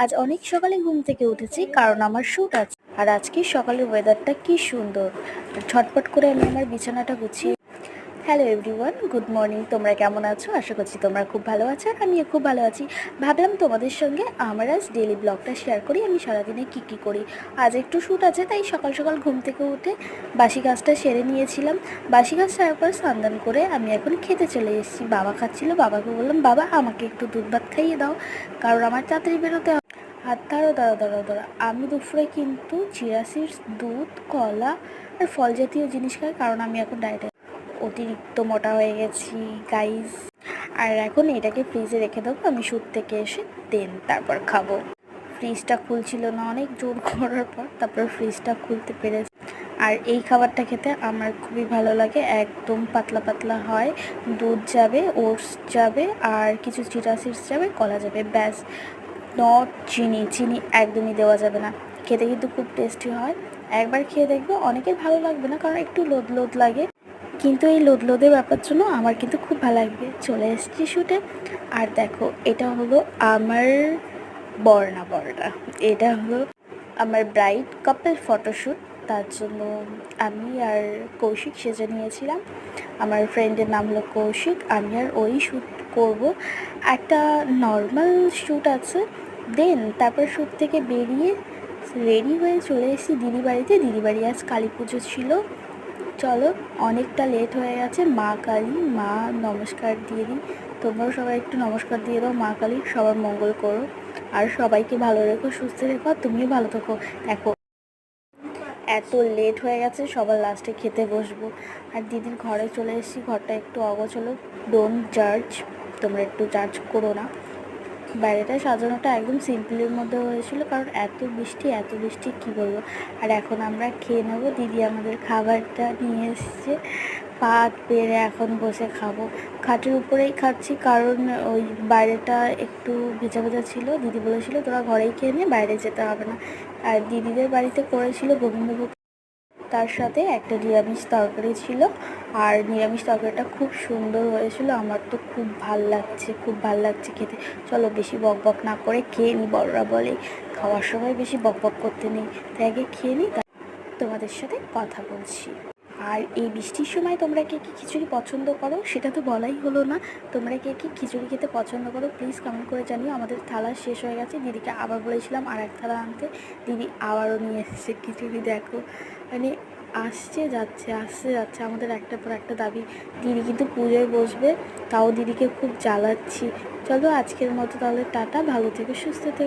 আজ অনেক সকালে ঘুম থেকে উঠেছি কারণ আমার শ্যুট আছে। আর আজকে সকালের ওয়েদারটা কি সুন্দর। ঝটপট করে আমি আমার বিছানাটা গুছিয়ে হ্যালো এভরিওয়ান, গুড মর্নিং। তোমরা কেমন আছো? আশা করছি তোমরা খুব ভালো আছো আর আমিও খুব ভালো আছি। ভাবলাম তোমাদের সঙ্গে আমার আজ ডেলি ব্লগটা শেয়ার করি, আমি সারাদিনে কী করি। আজ একটু শ্যুট আছে তাই সকাল সকাল ঘুম থেকে উঠে বাসি কাজটা সেরে নিয়েছিলাম। বাসি কাজ সারার পর স্নান করে আমি এখন খেতে চলে এসেছি। বাবা খাচ্ছিল, বাবাকে বললাম বাবা আমাকে একটু দুধ ভাত খাইয়ে দাও, কারণ আমার তাড়াতাড়ি বেরোতে। আর দাঁড়া, আমি দুপুরে কিন্তু চিয়া সিডস, দুধ, কলা আর ফল জাতীয় জিনিস খাই, কারণ আমি এখন ডায়েটে অতিরিক্ত মোটা হয়ে গেছি গাইস। আর এখন এটাকে ফ্রিজে রেখে দেবো, আমি শুট থেকে এসে তারপর খাবো। ফ্রিজটা খুলছিল না, অনেক জোর করার পর তারপর ফ্রিজটা খুলতে পেরেছি। আর এই খাবারটা খেতে আমার খুবই ভালো লাগে, একদম পাতলা পাতলা হয়। দুধ যাবে, ওটস যাবে, আর কিছু চিয়া সিডস যাবে, কলা যাবে, ব্যাস। নট চিনি একদমই দেওয়া যাবে না। খেতে কিন্তু খুব টেস্টি হয়, একবার খেয়ে দেখবো। অনেকের ভালো লাগবে না কারণ একটু লোদ লাগে, কিন্তু এই লোদের ব্যাপার জন্য আমার কিন্তু খুব ভালো লাগবে। চলে এসেছি শ্যুটে। আর দেখো, এটা হলো আমার বরটা, এটা হলো আমার ব্রাইড কাপল ফটোশ্যুট। তার জন্য আমি আর কৌশিক সেজে নিয়েছিলাম। আমার ফ্রেন্ডের নাম হলো কৌশিক, আমি আর ওই শ্যুট করব। একটা নর্মাল শ্যুট আছে, তারপর শ্যুট থেকে বেরিয়ে রেডি হয়ে চলে এসেছি দিদি বাড়িতে। দিদি বাড়ি আজ কালী পুজো ছিল। চলো, অনেকটা লেট হয়ে গেছে। মা কালী, মা নমস্কার দিয়ে দিই। তোমরাও সবাই একটু নমস্কার দিয়ে দাও। মা কালী সবার মঙ্গল করো আর সবাইকে ভালো রেখো, সুস্থ রেখো, আর তুমিও ভালো থাকো। দেখো, এত লেট হয়ে গেছে, সবার লাস্টে খেতে বসবো। আর দিদির ঘরে চলে এসেছি। ঘরটা একটু অগোছালো, ডোন্ট জাজ, তোমরা একটু জাজ করো না। বাইরেটা সাজানোটা একদম সিম্পলের মধ্যে হয়েছিল, কারণ এত বৃষ্টি কী বলবো। আর এখন আমরা খেয়ে নেবো। দিদি আমাদের খাবারটা নিয়ে এসছে, পাত পেরে এখন বসে খাবো। খাটের উপরেই খাচ্ছি, কারণ ওই বাইরেটা একটু ভেজা ছিল। দিদি বলেছিল তোরা ঘরেই খেয়ে নে, বাইরে যেতে হবে না। আর দিদিদের বাড়িতে করেছিল গোবিন্দভোগ, তার সাথে একটা নিরামিষ তরকারি ছিল। আর নিরামিষ তরকারিটা খুব সুন্দর হয়েছিল, আমার তো খুব ভাল লাগছে খেতে। চলো, বেশি বক না করে খেয়ে নিই। বড়রা বলে খাওয়ার সময় বেশি বক করতে নেই, তাই আগে খেয়ে নিই, তোমাদের সাথে কথা বলছি। আর এই বৃষ্টির সময় তোমরা কে কি খিচুড়ি পছন্দ করো সেটা তো বলাই হলো না। তোমরা কে কি খিচুড়ি খেতে পছন্দ করো প্লিজ কমেন্ট করে জানিও। আমাদের থালা শেষ হয়ে গেছে, দিদিকে আবার বলেছিলাম আর এক থালা আনতে, দিদি আবারও নিয়ে এসেছে খিচুড়ি। দেখো, মানে আসছে যাচ্ছে আমাদের একটার পর একটা দাবি। দিদি কিন্তু পুজোয় বসবে, তাও দিদিকে খুব জ্বালাচ্ছি। চলো, আজকের মতো তাহলে টাটা, ভালো থেকো, সুস্থ থেকো।